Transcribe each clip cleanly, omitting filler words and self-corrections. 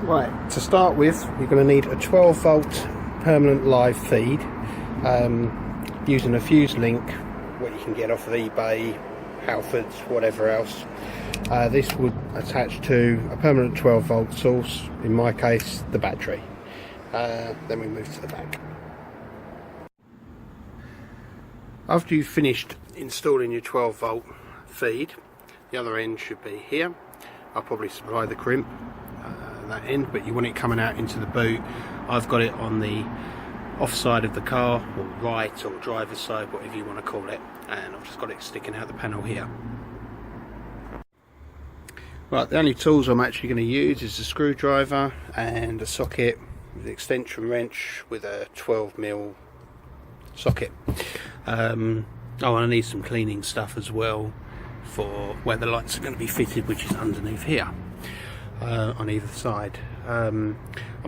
Right, to start with, you're going to need a 12 volt permanent live feed using a fuse link, what you can get off of eBay, Halfords, whatever else. This would attach to a permanent 12 volt source, in my case the battery. Then we move to the back. After you've finished installing your 12 volt feed, the other end should be here. I'll probably supply the crimp that end, but you want it coming out into the boot. I've got it on the off side of the car, or right, or driver's side, whatever you want to call it, and I've just got it sticking out the panel here. Right, the only tools I'm actually going to use is a screwdriver and a socket with an extension wrench with a 12mm socket. Oh, and I need some cleaning stuff as well for where the lights are going to be fitted, which is underneath here. On either side. I'm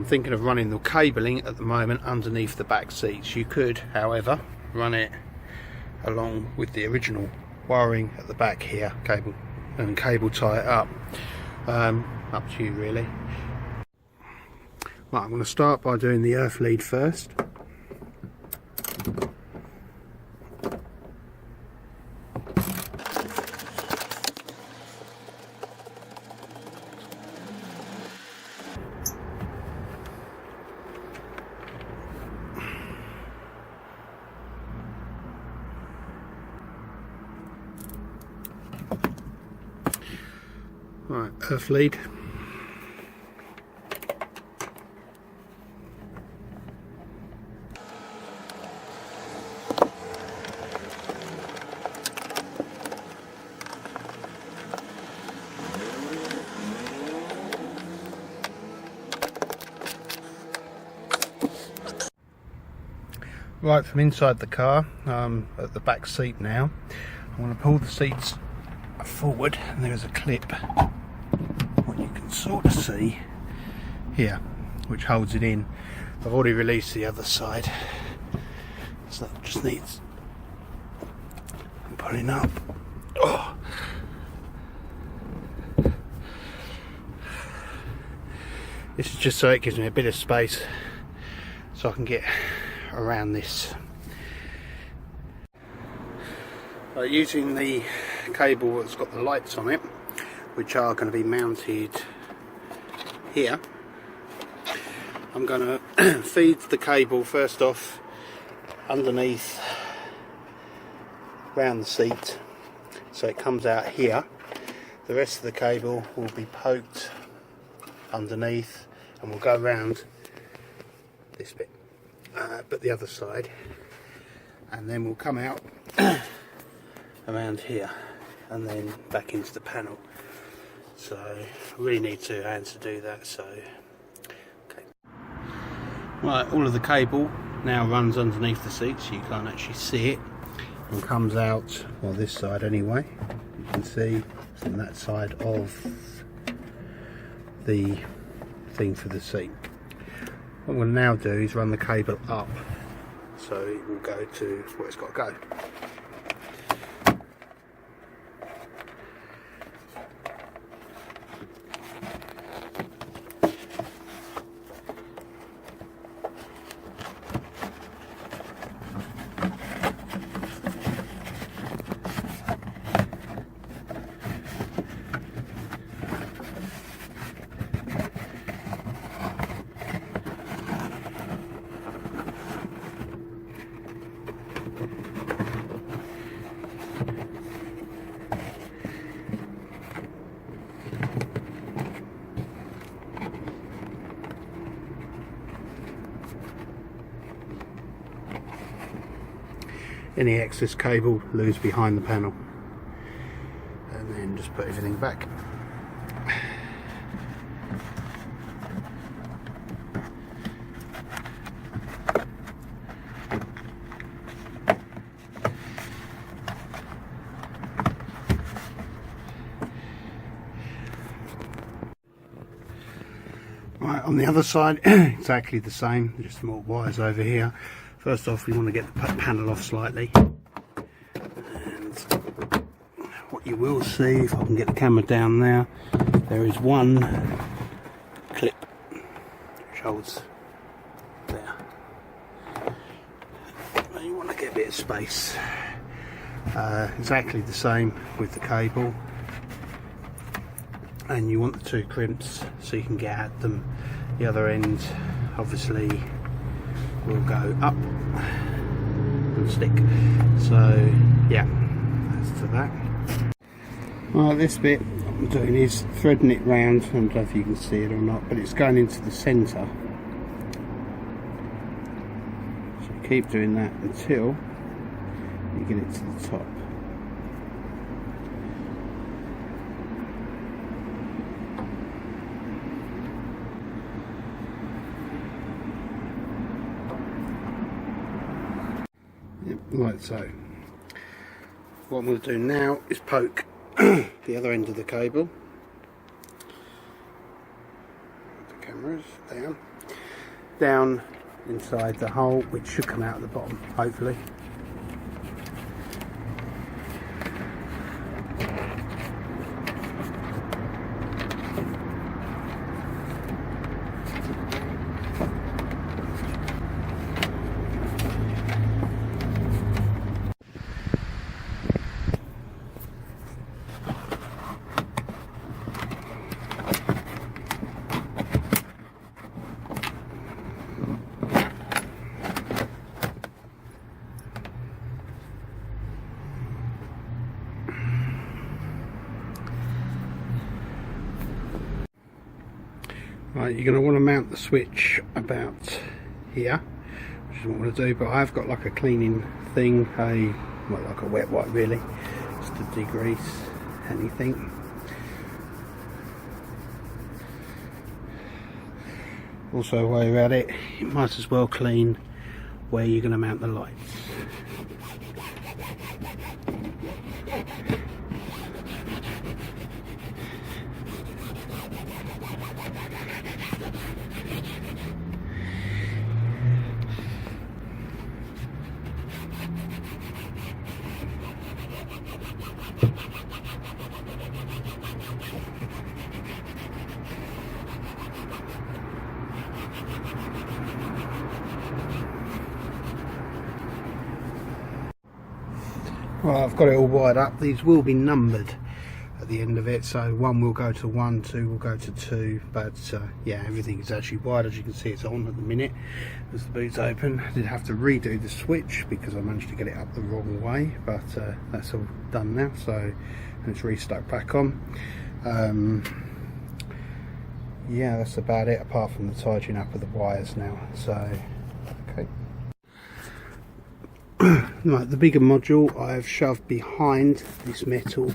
thinking of running the cabling at the moment underneath the back seats. You could, however, run it along with the original wiring at the back here, cable tie it up. Up to you really. Right, I'm going to start by doing the earth lead first. Right, earth lead. Right, from inside the car, at the back seat now, I want to pull the seats forward, and there is a clip, what you can sort of see here, which holds it in. I've already released the other side, so that just needs pulling up. Oh. This is just so it gives me a bit of space so I can get around this. Using the cable that's got the lights on it, which are going to be mounted here, I'm going to feed the cable first off underneath round the seat, so it comes out here. The rest of the cable will be poked underneath and will go around this bit, but the other side, and then we'll come out around here and then back into the panel. So I really need 2 hands to do that. So okay. Right, all of the cable now runs underneath the seat, so you can't actually see it, and comes out, well, this side anyway, you can see from that side of the thing for the seat. What I'm going to now do is run the cable up, so it will go to where it's got to go. Any excess cable loose behind the panel, and then just put everything back. Right, on the other side, exactly the same, just more wires over here. First off, we want to get the panel off slightly, and what you will see, if I can get the camera down there, there is one clip holds there. You want to get a bit of space. Exactly the same with the cable, and you want the two crimps so you can get at them. The other end obviously will go up and stick. So yeah, that's to that. Well, this bit what I'm doing is threading it round. I don't know if you can see it or not, but it's going into the centre. So keep doing that until you get it to the top. Yep, like so. What I'm going to do now is poke the other end of the cable. The camera's down inside the hole, which should come out at the bottom, hopefully. Right, you're going to want to mount the switch about here, which is what I want to do, but I've got like a cleaning thing, well, like a wet wipe really, just to degrease anything. Also, while you're at it, you might as well clean where you're going to mount the lights. Well, I've got it all wired up. These will be numbered at the end of it, so 1 will go to 1, 2 will go to 2, but yeah, everything is actually wired. As you can see, it's on at the minute as the boot's open. I did have to redo the switch because I managed to get it up the wrong way, but that's all done now, so and it's restuck back on. Yeah, that's about it, apart from the tidying up of the wires now. So okay. Right, the bigger module I've shoved behind this metal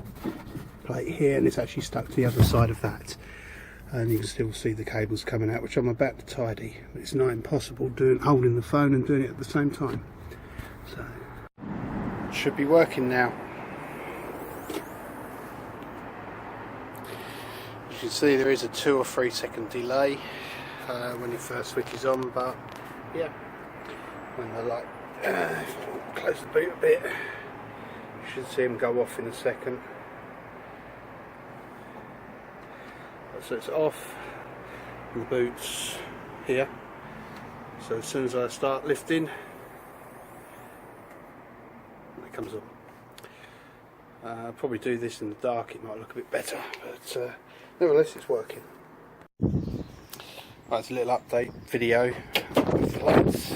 plate here, and it's actually stuck to the other side of that, and you can still see the cables coming out, which I'm about to tidy, but it's not impossible holding the phone and doing it at the same time. So it should be working now. As you can see, there is a 2 or 3 second delay when it first switches on, but yeah, when the light close the boot a bit, you should see them go off in a second. So it's off, and the boot's here, so as soon as I start lifting, it comes up. I'll probably do this in the dark, it might look a bit better, but nevertheless it's working. Right, it's a little update video with the lights.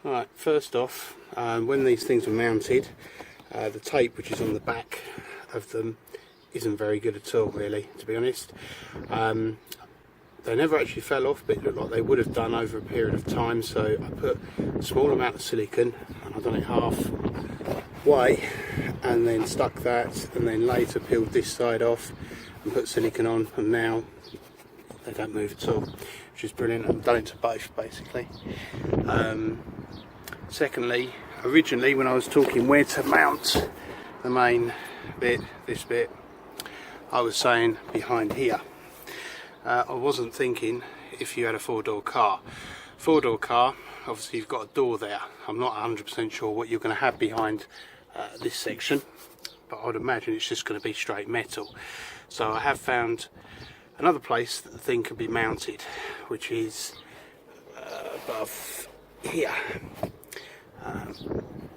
Right, first off, when these things were mounted, the tape which is on the back of them isn't very good at all, really, to be honest. They never actually fell off, but it looked like they would have done over a period of time, so I put a small amount of silicone, and I've done it half way, and then stuck that, and then later peeled this side off and put silicone on, and now they don't move at all, which is brilliant. I've done it to both, basically. Secondly, originally when I was talking where to mount the main bit, this bit, I was saying behind here. I wasn't thinking if you had a 4-door car. 4-door car, obviously you've got a door there. I'm not 100% sure what you're going to have behind this section, but I would imagine it's just going to be straight metal. So I have found Another place that the thing can be mounted, which is above here,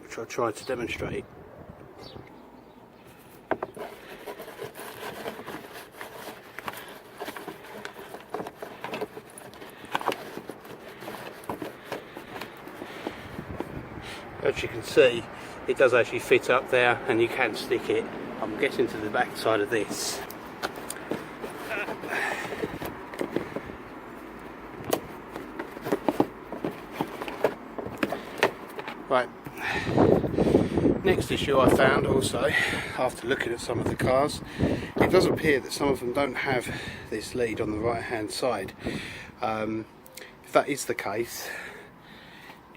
which I'll try to demonstrate. As you can see, it does actually fit up there, and you can stick it, I'm getting to the back side of this. Right, next issue I found also, after looking at some of the cars, it does appear that some of them don't have this lead on the right hand side. If that is the case,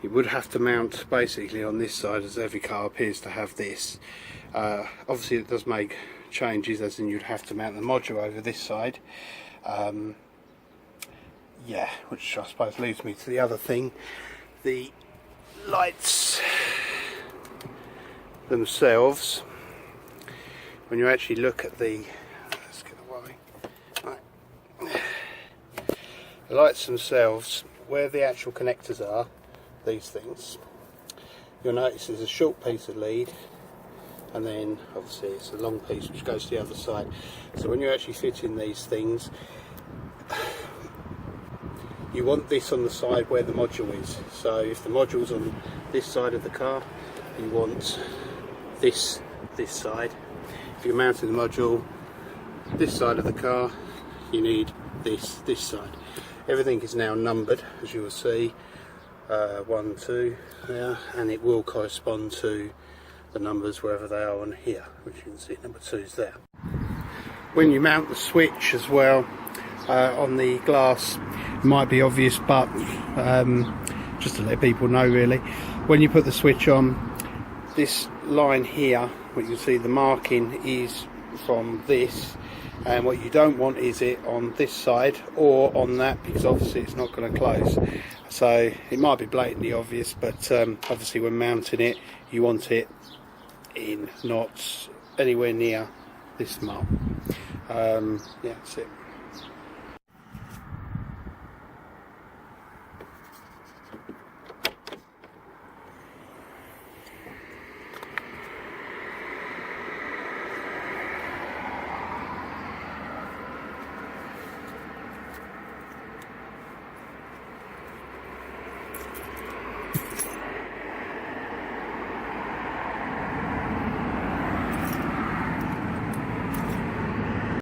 you would have to mount basically on this side, as every car appears to have this. Obviously it does make changes, as in you'd have to mount the module over this side. Yeah, which I suppose leads me to the other thing. The lights themselves, when you actually look at the, let's get away. Right. The lights themselves, where the actual connectors are, these things, you'll notice there's a short piece of lead, and then obviously it's a long piece which goes to the other side. So when you're actually fitting these things, you want this on the side where the module is. So if the module's on this side of the car, you want this side. If you're mounting the module this side of the car, you need this side. Everything is now numbered, as you will see, 1, 2 there, and it will correspond to the numbers wherever they are on here, which you can see number 2 is there. When you mount the switch as well, on the glass, it might be obvious, but just to let people know really, when you put the switch on, this line here, what you can see the marking is from this, and what you don't want is it on this side or on that, because obviously it's not going to close. So it might be blatantly obvious, but obviously when mounting it, you want it in, not anywhere near this mark. Yeah, that's it.